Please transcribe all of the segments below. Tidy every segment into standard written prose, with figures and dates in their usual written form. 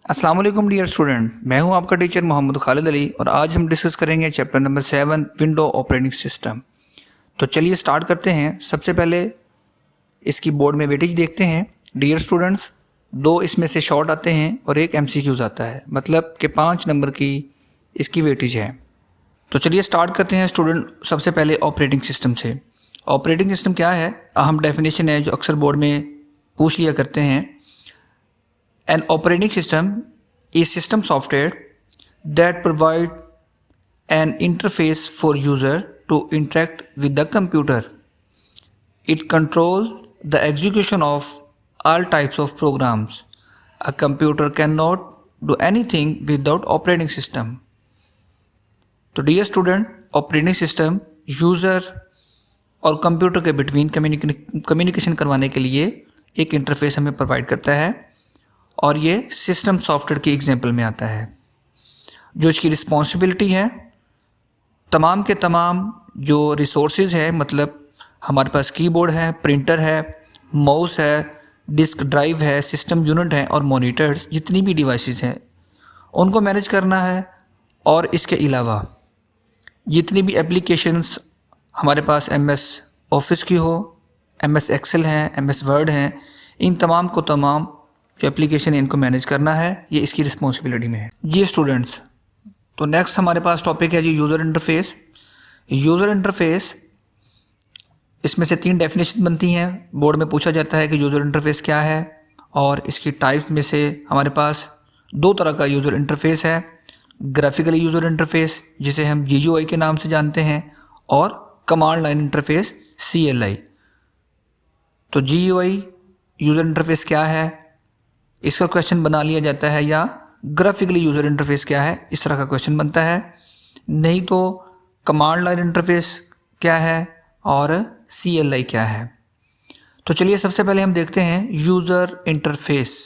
अस्सलाम वालेकुम dear student, मैं हूं आपका टीचर मोहम्मद खालिद अली और आज हम डिस्कस करेंगे chapter number 7 window operating system. तो चलिए स्टार्ट करते हैं। सबसे पहले इसकी बोर्ड में वेटेज देखते हैं। डियर स्टूडेंट्स, 2 इसमें से शॉर्ट आते हैं और एक MCQs आता है, मतलब कि 5 नंबर की इसकी वेटेज है। तो चलिए स्टार्ट करते हैं स्टूडेंट। सबसे पहले ऑपरेटिंग सिस्टम से। ऑपरेटिंग सिस्टम क्या है, अहम डेफिनेशन है जो अक्सर बोर्ड में पूछ लिया करते हैं। An operating system is system software that provide an interface for user to interact with the computer. It controls the execution of all types of programs. A computer cannot do anything without operating system. तो dear student, operating system user और computer के between communication करवाने के लिए एक interface हमें provide करता है और ये सिस्टम सॉफ्टवेयर की एग्जांपल में आता है। जो इसकी रिस्पॉन्सिबिलिटी है, तमाम के तमाम जो रिसोर्सेज है, मतलब हमारे पास कीबोर्ड है, प्रिंटर है, माउस है, डिस्क ड्राइव है, सिस्टम यूनिट है और मॉनिटर्स, जितनी भी डिवाइसेस हैं उनको मैनेज करना है। और इसके अलावा जितनी भी एप्लीकेशंस हमारे पास MS ऑफिस की हो, MS एक्सेल हैं, MS वर्ड हैं, इन तमाम को तमाम जो एप्लीकेशन है इनको मैनेज करना है, ये इसकी रिस्पॉन्सिबिलिटी में है। जी स्टूडेंट्स, तो नेक्स्ट हमारे पास टॉपिक है जी यूज़र इंटरफेस। यूज़र इंटरफेस, इसमें से 3 डेफिनेशन बनती हैं। बोर्ड में पूछा जाता है कि यूज़र इंटरफेस क्या है, और इसकी टाइप में से हमारे पास 2 तरह का यूज़र इंटरफेस है। ग्राफिकली यूज़र इंटरफेस, जिसे हम GUI के नाम से जानते हैं, और कमांड लाइन इंटरफेस CLI। तो GUI यूज़र इंटरफेस क्या है, इसका क्वेश्चन बना लिया जाता है, या ग्राफिकली यूज़र इंटरफेस क्या है, इस तरह का क्वेश्चन बनता है। नहीं तो कमांड लाइन इंटरफेस क्या है और CLI क्या है। तो चलिए सबसे पहले हम देखते हैं user interface.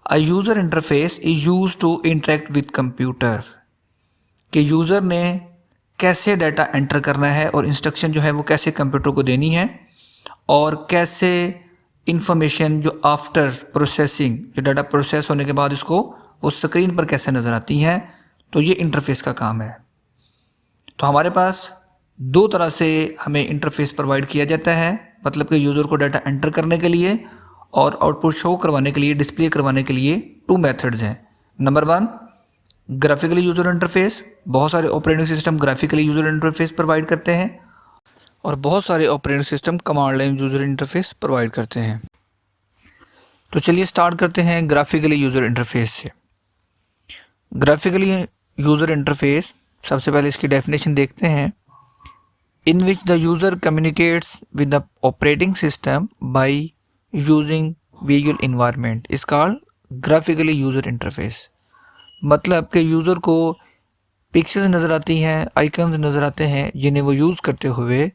A user interface is use to interact with computer, कि यूज़र ने कैसे डाटा एंटर करना है और इंस्ट्रक्शन जो है वो कैसे कंप्यूटर को देनी है, और कैसे इंफॉर्मेशन जो आफ्टर प्रोसेसिंग, जो डाटा प्रोसेस होने के बाद उसको वो स्क्रीन पर कैसे नज़र आती हैं। तो ये इंटरफेस का काम है। तो हमारे पास 2 तरह से हमें इंटरफेस प्रोवाइड किया जाता है, मतलब कि यूज़र को डाटा एंटर करने के लिए और आउटपुट शो करवाने के लिए, डिस्प्ले करवाने के लिए 2 मेथड्स हैं। Number 1 graphically user interface. बहुत सारे operating system graphically user interface provide करते हैं और बहुत सारे operating system command line user interface provide करते हैं। तो चलिए स्टार्ट करते हैं ग्राफिकली यूज़र इंटरफेस से। ग्राफिकली यूज़र इंटरफेस, सबसे पहले इसकी डेफिनेशन देखते हैं। In which the user communicates with the operating system by using visual environment is called graphically user interface. मतलब कि यूज़र को पिक्चर्स नज़र आती हैं, आइकन्स नज़र आते हैं, जिन्हें वो यूज़ करते हुए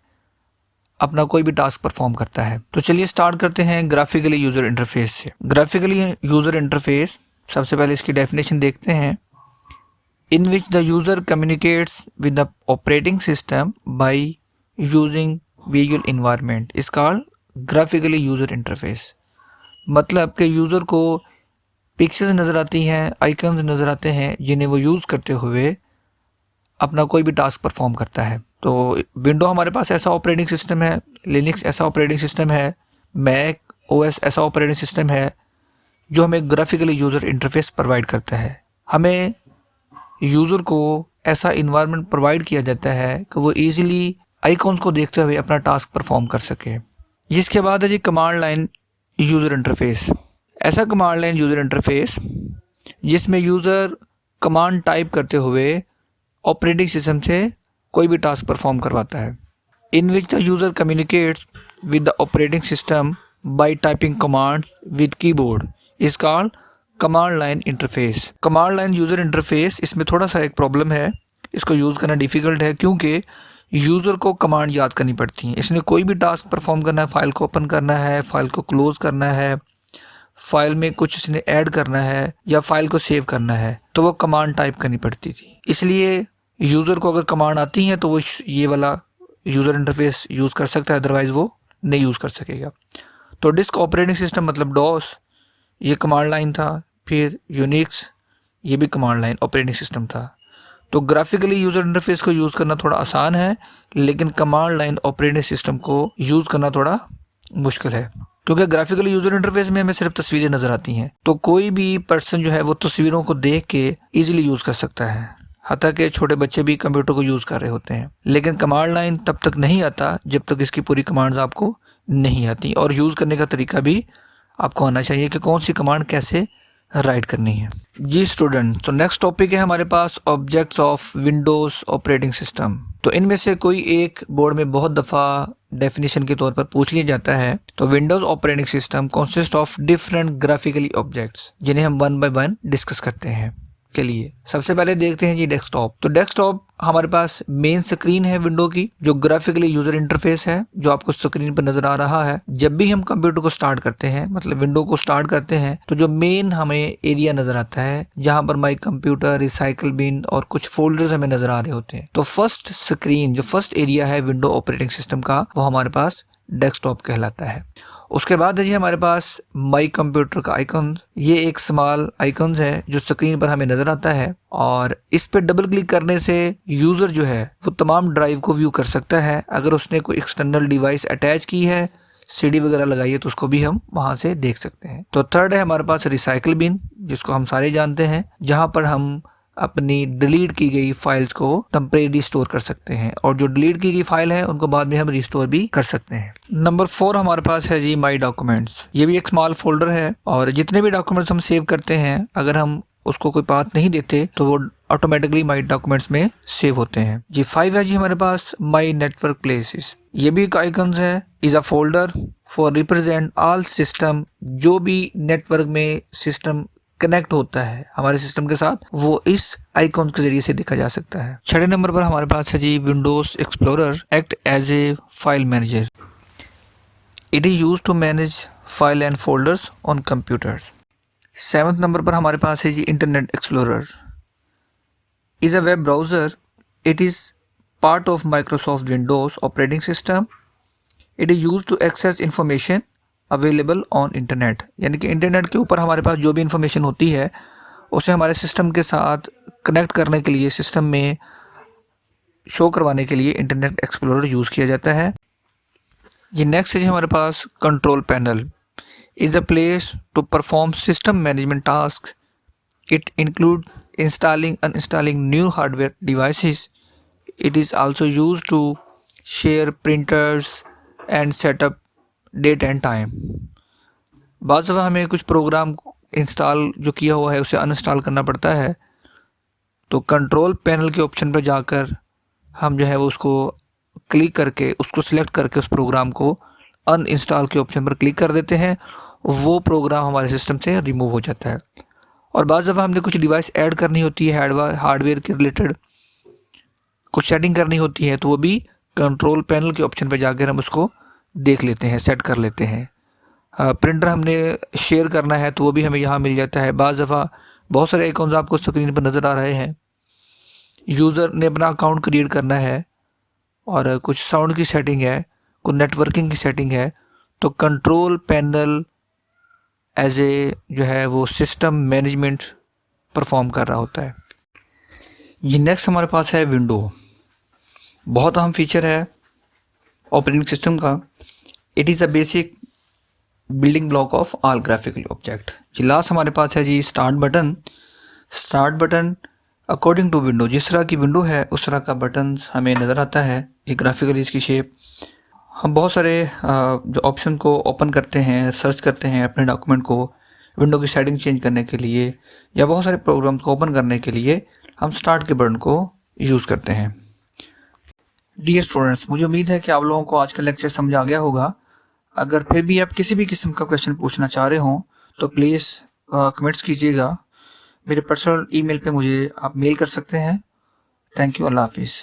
अपना कोई भी टास्क परफॉर्म करता है। तो चलिए स्टार्ट करते हैं ग्राफिकली यूज़र इंटरफेस से। ग्राफिकली यूज़र इंटरफेस, सबसे पहले इसकी डेफिनेशन देखते हैं। In which the user communicates with the operating system by using visual environment is called graphically user interface. मतलब कि यूज़र को पिक्चर्स नज़र आती हैं, आइकन्स नज़र आते हैं, जिन्हें वो यूज़ करते हुए अपना कोई भी टास्क परफॉर्म करता है। तो विंडो हमारे पास ऐसा ऑपरेटिंग सिस्टम है, लिनक्स ऐसा ऑपरेटिंग सिस्टम है, मैक OS ऐसा ऑपरेटिंग सिस्टम है जो हमें ग्राफिकली यूज़र इंटरफेस प्रोवाइड करता है। हमें यूज़र को ऐसा इन्वायरमेंट प्रोवाइड किया जाता है कि वो ईज़िली आइकॉन्स को देखते हुए अपना टास्क परफॉर्म कर सके। जिसके बाद है जी कमांड लाइन यूज़र इंटरफेस। ऐसा कमांड लाइन यूज़र इंटरफेस जिसमें यूज़र कमांड टाइप करते हुए ऑपरेटिंग सिस्टम से कोई भी टास्क परफॉर्म करवाता है। In which the user communicates with the operating system by typing commands with keyboard is called command line interface. Command line user interface, इसमें थोड़ा सा एक प्रॉब्लम है, इसको यूज़ करना डिफ़िकल्ट है, क्योंकि यूज़र को कमांड याद करनी पड़ती हैं। इसने कोई भी टास्क परफॉर्म करना है, फाइल को ओपन करना है, फाइल को क्लोज़ करना है, फाइल में कुछ इसने ऐड करना है या फाइल को सेव करना है, तो वो कमांड टाइप करनी पड़ती थी। इसलिए यूज़र को अगर कमांड आती हैं तो वो ये वाला यूज़र इंटरफेस यूज़ कर सकता है, अदरवाइज़ वो नहीं यूज़ कर सकेगा। तो डिस्क ऑपरेटिंग सिस्टम मतलब DOS, ये कमांड लाइन था। फिर यूनिक्स, ये भी कमांड लाइन ऑपरेटिंग सिस्टम था। तो ग्राफिकली यूज़र इंटरफेस को यूज़ करना थोड़ा आसान है, लेकिन कमांड लाइन ऑपरेटिंग सिस्टम को यूज़ करना थोड़ा मुश्किल है, क्योंकि ग्राफिकली यूज़र इंटरफेस में हमें सिर्फ तस्वीरें नज़र आती हैं। तो कोई भी पर्सन जो है वो तस्वीरों को देख के ईजिली यूज़ कर सकता है, हत्ता कि छोटे बच्चे भी कंप्यूटर को यूज़ कर रहे होते हैं। लेकिन कमांड लाइन तब तक नहीं आता जब तक इसकी पूरी कमांड्स आपको नहीं आती, और यूज़ करने का तरीका भी आपको आना चाहिए कि कौन सी कमांड कैसे राइट करनी है। जी स्टूडेंट, तो नेक्स्ट टॉपिक है हमारे पास objects of Windows operating system. तो इनमें से कोई एक बोर्ड में बहुत दफ़ा डेफिनेशन के तौर पर पूछ लिया जाता है। तो Windows operating system consist of different graphically objects, जिन्हें हम वन बाय वन डिस्कस करते हैं। चलिए सबसे पहले देखते हैं जी डेस्कटॉप। तो डेस्कटॉप हमारे पास मेन स्क्रीन है विंडो की, जो ग्राफिकली यूजर इंटरफेस है जो आपको स्क्रीन पर नजर आ रहा है। जब भी हम कंप्यूटर को स्टार्ट करते हैं, मतलब विंडो को स्टार्ट करते हैं, तो जो मेन हमें एरिया नजर आता है जहां पर माई कंप्यूटर, रिसाइकल बिन और कुछ फोल्डर्स हमें नजर आ रहे होते हैं। तो फर्स्ट स्क्रीन, जो फर्स्ट एरिया है विंडो ऑपरेटिंग सिस्टम का, वो हमारे पास डेस्कटॉप कहलाता है। उसके बाद है जी हमारे पास माई कंप्यूटर का आइकन्स। ये एक स्मॉल आइकन्स है जो स्क्रीन पर हमें नजर आता है, और इस पर डबल क्लिक करने से यूजर जो है वो तमाम ड्राइव को व्यू कर सकता है। अगर उसने कोई एक्सटर्नल डिवाइस अटैच की है, सीडी वगैरह लगाई है, तो उसको भी हम वहां से देख सकते हैं। तो थर्ड है हमारे पास रिसाइकल बिन, जिसको हम सारे जानते हैं, जहां पर हम अपनी डिलीट की गई फाइल्स को टेम्परेरी स्टोर कर सकते हैं, और जो डिलीट की गई फाइल है उनको बाद में हम रिस्टोर भी कर सकते हैं। नंबर 4 हमारे पास है जी माई डॉक्यूमेंट्स। ये भी एक स्मॉल फोल्डर है, और जितने भी डॉक्यूमेंट्स हम सेव करते हैं, अगर हम उसको कोई पाथ नहीं देते तो वो ऑटोमेटिकली माई डॉक्यूमेंट्स में सेव होते हैं। जी 5 है जी हमारे पास माई नेटवर्क प्लेसेस। ये भी एक आइकन्स है, is a folder for represent all system. जो भी नेटवर्क में सिस्टम कनेक्ट होता है हमारे सिस्टम के साथ, वो इस आइकॉन के जरिए से देखा जा सकता है। 6 नंबर पर हमारे पास है जी Windows Explorer act as a file manager. It is used to manage file and folders on computers. 7 number पर हमारे पास है जी Internet Explorer is a web browser. It is part of Microsoft Windows operating system. It is used to access information available on internet, यानी कि internet के ऊपर हमारे पास जो भी इंफॉर्मेशन होती है उसे हमारे सिस्टम के साथ कनेक्ट करने के लिए, सिस्टम में शो करवाने के लिए इंटरनेट एक्सप्लोरर यूज़ किया जाता है। ये नेक्स्ट है हमारे पास control panel is a place to perform system management task. It include installing uninstalling new hardware devices. It is also use to share printers and setup date and time. बाज़ दफ़ा हमें कुछ प्रोग्राम इंस्टॉल जो किया हुआ है उसे uninstall करना पड़ता है, तो कंट्रोल पैनल के ऑप्शन पर जाकर हम जो है वो उसको क्लिक करके, उसको सिलेक्ट करके उस प्रोग्राम को अनइंस्टॉल के ऑप्शन पर क्लिक कर देते हैं, वो प्रोग्राम हमारे सिस्टम से रिमूव हो जाता है। और बाज़ दफ़ा हमने कुछ डिवाइस ऐड करनी होती है, हार्डवेयर के रिलेटेड कुछ सेटिंग करनी होती है, तो वो भी कंट्रोल पैनल के ऑप्शन पर जाकर हम उसको देख लेते हैं, सेट कर लेते हैं। प्रिंटर हमने शेयर करना है तो वो भी हमें यहाँ मिल जाता है। बाज़ दफ़ा बहुत सारे अकाउंट्स आपको स्क्रीन पर नज़र आ रहे हैं, यूज़र ने अपना अकाउंट क्रिएट करना है, और कुछ साउंड की सेटिंग है, कुछ नेटवर्किंग की सेटिंग है, तो कंट्रोल पैनल एज ए जो है वो सिस्टम मैनेजमेंट परफॉर्म कर रहा होता है। ये नेक्स्ट हमारे पास है विंडो। बहुत अहम फीचर है ऑपरेटिंग सिस्टम का। It is a basic building block of all graphical object. जी लास्ट हमारे पास है जी start button. Start button according to window, जिस तरह की विंडो है उस तरह का बटन हमें नज़र आता है। ये ग्राफिकली इसकी शेप, हम बहुत सारे जो ऑप्शन को ओपन करते हैं, सर्च करते हैं अपने डॉक्यूमेंट को, विंडो की सेटिंग चेंज करने के लिए या बहुत सारे प्रोग्राम्स को ओपन करने के लिए हम स्टार्ट के बटन को यूज़ करते हैं। डियर स्टूडेंट्स, मुझे उम्मीद है कि आप लोगों को आज का लेक्चर समझ आ गया होगा। अगर फिर भी आप किसी भी किस्म का क्वेश्चन पूछना चाह रहे हों तो प्लीज़ कमेंट्स कीजिएगा। मेरे पर्सनल ईमेल पे मुझे आप मेल कर सकते हैं। Thank you. अल्लाह हाफिज़।